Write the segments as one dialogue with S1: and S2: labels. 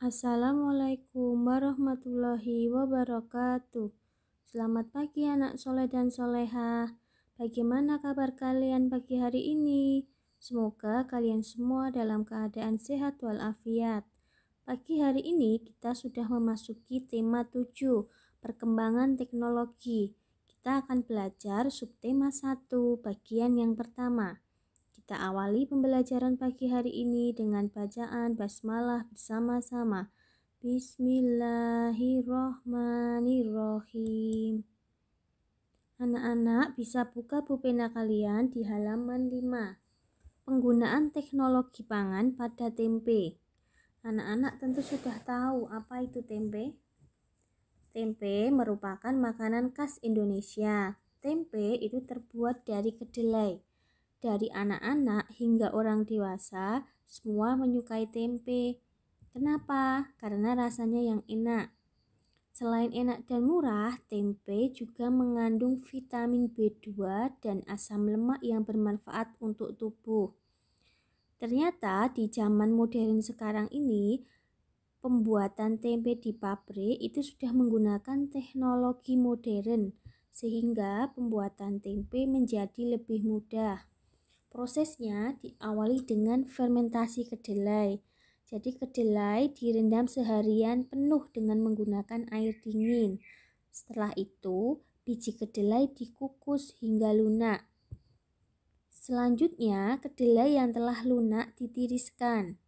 S1: Assalamualaikum warahmatullahi wabarakatuh. Selamat pagi anak soleh dan solehah. Bagaimana kabar kalian pagi hari ini? Semoga kalian semua dalam keadaan sehat walafiat. Pagi hari ini kita sudah memasuki tema 7, perkembangan teknologi. Kita akan belajar subtema 1, bagian yang pertama. Kita awali pembelajaran pagi hari ini dengan bacaan basmalah bersama-sama. Bismillahirrohmanirrohim. Anak-anak bisa buka pulpena kalian di halaman 5. Penggunaan teknologi pangan pada tempe. Anak-anak tentu sudah tahu apa itu tempe. Tempe merupakan makanan khas Indonesia. Tempe itu terbuat dari kedelai. Dari anak-anak hingga orang dewasa, semua menyukai tempe. Kenapa? Karena rasanya yang enak. Selain enak dan murah, tempe juga mengandung vitamin B2 dan asam lemak yang bermanfaat untuk tubuh. Ternyata di zaman modern sekarang ini, pembuatan tempe di pabrik itu sudah menggunakan teknologi modern, sehingga pembuatan tempe menjadi lebih mudah. Prosesnya diawali dengan fermentasi kedelai. Jadi kedelai direndam seharian penuh dengan menggunakan air dingin. Setelah itu, biji kedelai dikukus hingga lunak. Selanjutnya, kedelai yang telah lunak ditiriskan.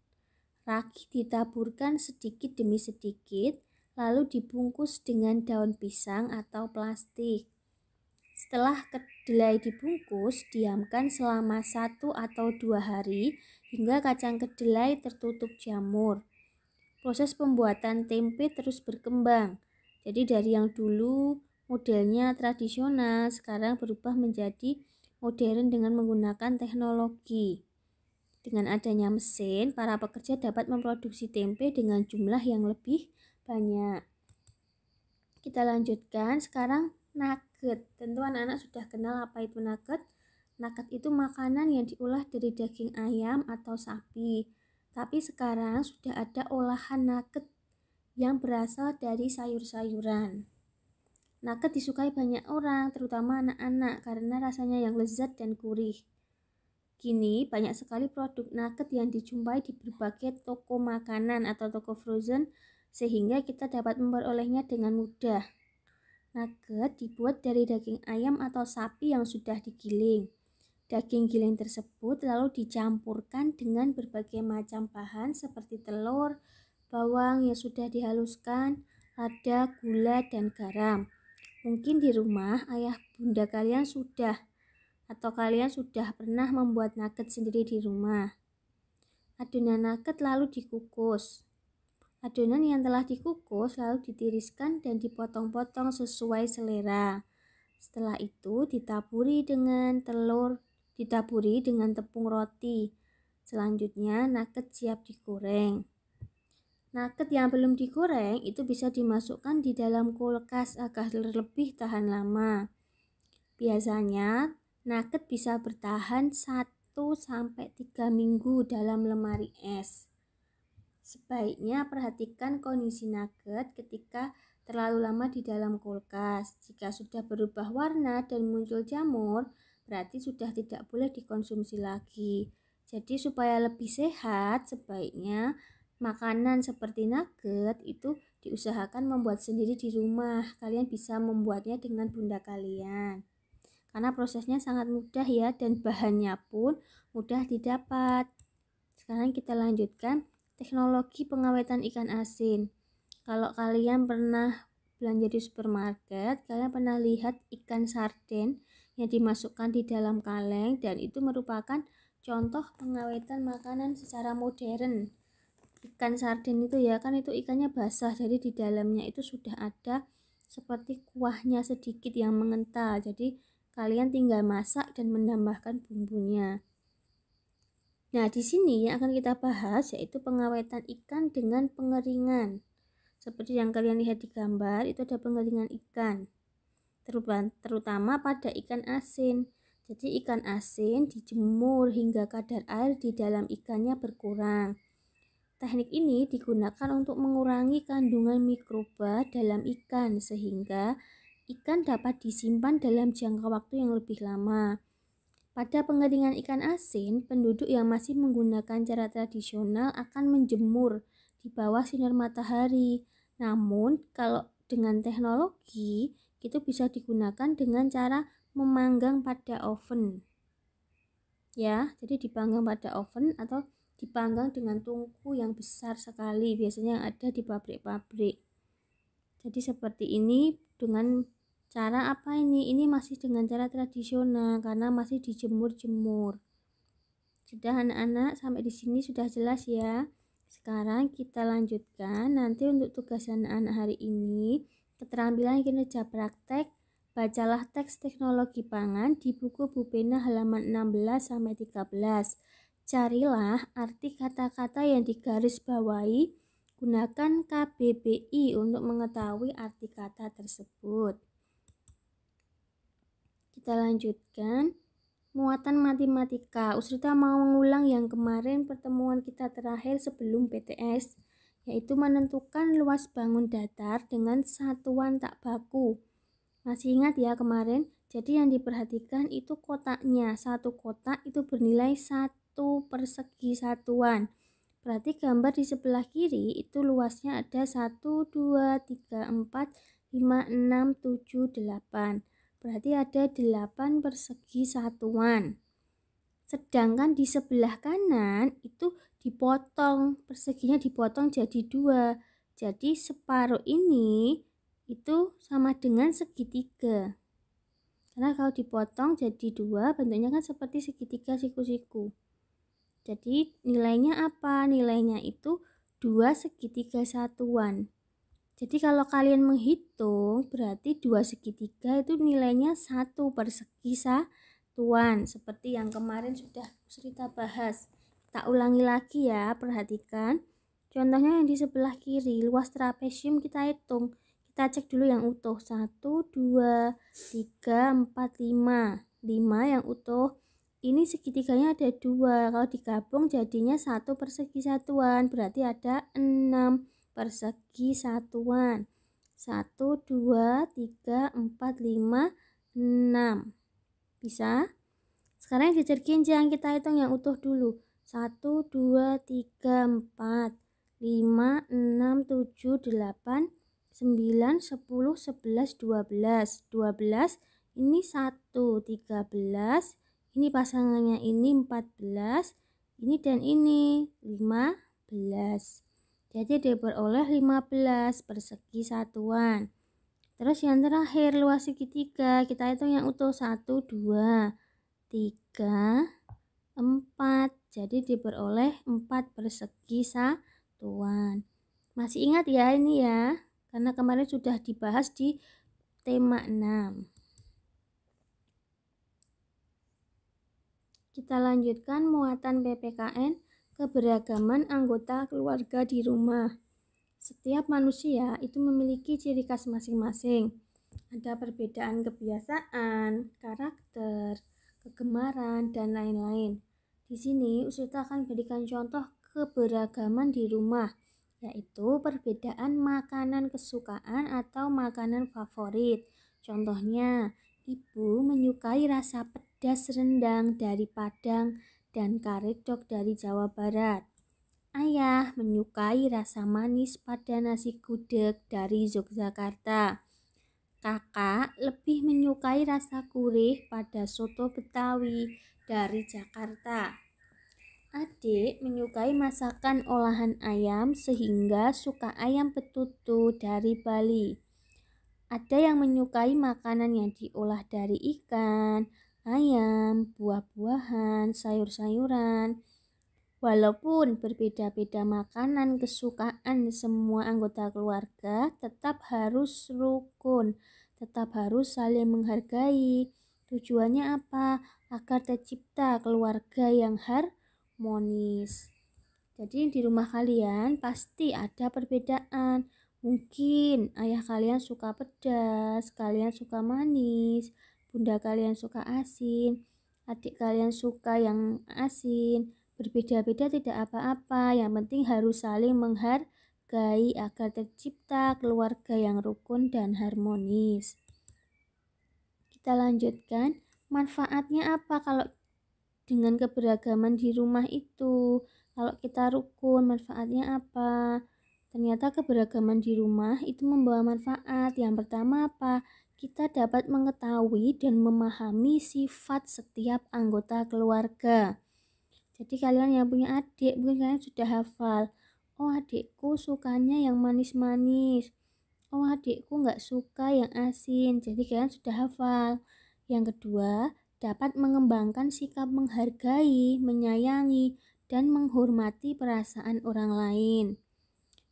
S1: Ragi ditaburkan sedikit demi sedikit, lalu dibungkus dengan daun pisang atau plastik. Setelah kedelai dibungkus, diamkan selama 1 atau 2 hari hingga kacang kedelai tertutup jamur. Proses pembuatan tempe terus berkembang. Jadi dari yang dulu modelnya tradisional, sekarang berubah menjadi modern dengan menggunakan teknologi. Dengan adanya mesin, para pekerja dapat memproduksi tempe dengan jumlah yang lebih banyak. Kita lanjutkan sekarang nugget. Tentu anak-anak sudah kenal apa itu nugget. Nugget itu makanan yang diolah dari daging ayam atau sapi. Tapi sekarang sudah ada olahan nugget yang berasal dari sayur-sayuran. Nugget disukai banyak orang, terutama anak-anak, karena rasanya yang lezat dan gurih. Kini banyak sekali produk nugget yang dijumpai di berbagai toko makanan atau toko frozen, sehingga kita dapat memperolehnya dengan mudah. Nugget dibuat dari daging ayam atau sapi yang sudah digiling. Daging giling tersebut lalu dicampurkan dengan berbagai macam bahan seperti telur, bawang yang sudah dihaluskan, lada, gula, dan garam. Mungkin di rumah ayah bunda kalian sudah pernah membuat nugget sendiri di rumah. Adonan nugget lalu dikukus. Adonan yang telah dikukus lalu ditiriskan dan dipotong-potong sesuai selera. Setelah itu ditaburi dengan tepung roti. Selanjutnya nugget siap digoreng. Nugget yang belum digoreng itu bisa dimasukkan di dalam kulkas agar lebih tahan lama. Biasanya nugget bisa bertahan 1-3 minggu dalam lemari es. Sebaiknya perhatikan kondisi nugget ketika terlalu lama di dalam kulkas. Jika sudah berubah warna dan muncul jamur, berarti sudah tidak boleh dikonsumsi lagi. Jadi supaya lebih sehat, sebaiknya makanan seperti nugget itu diusahakan membuat sendiri di rumah. Kalian bisa membuatnya dengan bunda kalian. Karena prosesnya sangat mudah ya, dan bahannya pun mudah didapat. Sekarang kita lanjutkan teknologi pengawetan ikan asin. Kalau kalian pernah belanja di supermarket, kalian pernah lihat ikan sarden yang dimasukkan di dalam kaleng, dan itu merupakan contoh pengawetan makanan secara modern. Ikan sarden itu ya kan, itu ikannya basah, jadi di dalamnya itu sudah ada seperti kuahnya sedikit yang mengental. Jadi kalian tinggal masak dan menambahkan bumbunya. Nah, di sini yang akan kita bahas yaitu pengawetan ikan dengan pengeringan. Seperti yang kalian lihat di gambar, itu ada pengeringan ikan, terutama pada ikan asin. Jadi ikan asin dijemur hingga kadar air di dalam ikannya berkurang. Teknik ini digunakan untuk mengurangi kandungan mikroba dalam ikan sehingga ikan dapat disimpan dalam jangka waktu yang lebih lama. Pada pengeringan ikan asin, penduduk yang masih menggunakan cara tradisional akan menjemur di bawah sinar matahari. Namun, kalau dengan teknologi, itu bisa digunakan dengan cara memanggang pada oven. Ya, jadi dipanggang pada oven atau dipanggang dengan tungku yang besar sekali, biasanya yang ada di pabrik-pabrik. Jadi seperti ini dengan cara apa ini? Ini masih dengan cara tradisional karena masih dijemur-jemur. Sudah anak-anak, sampai di sini sudah jelas ya. Sekarang kita lanjutkan. Nanti untuk tugas anak-anak hari ini, keterampilan kinerja praktek, bacalah teks teknologi pangan di buku Bu Pena halaman 16 sampai 13. Carilah arti kata-kata yang digarisbawahi. Gunakan KBBI untuk mengetahui arti kata tersebut. Kita lanjutkan. Muatan matematika. Usrita mau mengulang yang kemarin pertemuan kita terakhir sebelum PTS, yaitu menentukan luas bangun datar dengan satuan tak baku. Masih ingat ya kemarin? Jadi yang diperhatikan itu kotaknya. Satu kotak itu bernilai 1 persegi satuan. Berarti gambar di sebelah kiri itu luasnya ada 1, 2, 3, 4, 5, 6, 7, 8. Berarti ada 8 persegi satuan. Sedangkan di sebelah kanan itu dipotong, perseginya dipotong jadi 2. Jadi separuh ini itu sama dengan segitiga. Karena kalau dipotong jadi 2, bentuknya kan seperti segitiga siku-siku. Jadi nilainya apa? Nilainya itu 2 segitiga satuan. Jadi kalau kalian menghitung, berarti 2 segitiga itu nilainya 1 persegi satuan. Seperti yang kemarin sudah kita bahas. Tak ulangi lagi ya, perhatikan. Contohnya yang di sebelah kiri, luas trapesium kita hitung. Kita cek dulu yang utuh. 1, 2, 3, 4, 5. 5 yang utuh. Ini segitiganya ada 2. Kalau digabung jadinya 1 persegi satuan. Berarti ada 6 persegi satuan. 1, 2, 3, 4, 5, 6. Bisa? Sekarang yang jajar ginjang kita hitung yang utuh dulu. 1, 2, 3, 4, 5, 6, 7, 8, 9, 10, 11, 12. 12 ini 1, 13. Ini pasangannya ini 14. Ini dan ini 15. Jadi diperoleh 15 persegi satuan. Terus yang terakhir luas segitiga, kita hitung yang utuh 1, 2, 3, 4. Jadi diperoleh 4 persegi satuan. Masih ingat ya ini ya? Karena kemarin sudah dibahas di tema 6. Kita lanjutkan muatan PPKN. Keberagaman anggota keluarga di rumah. Setiap manusia itu memiliki ciri khas masing-masing. Ada perbedaan kebiasaan, karakter, kegemaran, dan lain-lain. Di sini Usrita akan berikan contoh keberagaman di rumah, yaitu perbedaan makanan kesukaan atau makanan favorit. Contohnya, ibu menyukai rasa pedas rendang dari Padang dan karedok dari Jawa Barat. Ayah menyukai rasa manis pada nasi gudeg dari Yogyakarta. Kakak lebih menyukai rasa gurih pada soto Betawi dari Jakarta. Adik menyukai masakan olahan ayam sehingga suka ayam betutu dari Bali. Ada yang menyukai makanan yang diolah dari ikan, ayam, buah-buahan, sayur-sayuran. Walaupun berbeda-beda makanan kesukaan semua anggota keluarga, tetap harus rukun, tetap harus saling menghargai. Tujuannya apa? Agar tercipta keluarga yang harmonis. Jadi di rumah kalian pasti ada perbedaan. Mungkin ayah kalian suka pedas, kalian suka manis, bunda kalian suka asin, adik kalian suka yang asin, Berbeda-beda tidak apa-apa, yang penting harus saling menghargai agar tercipta keluarga yang rukun dan harmonis. Kita lanjutkan, manfaatnya apa kalau dengan keberagaman di rumah itu? Kalau kita rukun, manfaatnya apa? Ternyata keberagaman di rumah itu membawa manfaat. Yang pertama apa? Kita dapat mengetahui dan memahami sifat setiap anggota keluarga. Jadi kalian yang punya adik, mungkin kalian sudah hafal. Oh, adikku sukanya yang manis-manis. Oh, adikku nggak suka yang asin. Jadi kalian sudah hafal. Yang kedua, dapat mengembangkan sikap menghargai, menyayangi, dan menghormati perasaan orang lain.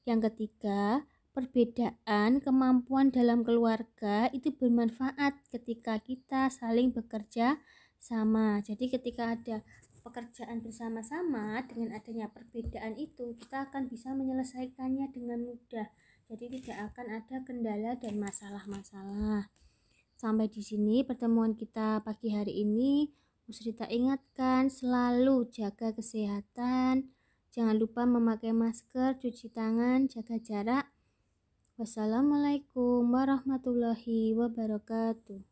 S1: Yang ketiga, perbedaan kemampuan dalam keluarga itu bermanfaat ketika kita saling bekerja sama. Jadi ketika ada pekerjaan bersama-sama, dengan adanya perbedaan itu kita akan bisa menyelesaikannya dengan mudah. Jadi tidak akan ada kendala dan masalah-masalah. Sampai di sini pertemuan kita pagi hari ini. Musrita ingatkan selalu jaga kesehatan. Jangan lupa memakai masker, cuci tangan, jaga jarak. Wassalamualaikum warahmatullahi wabarakatuh.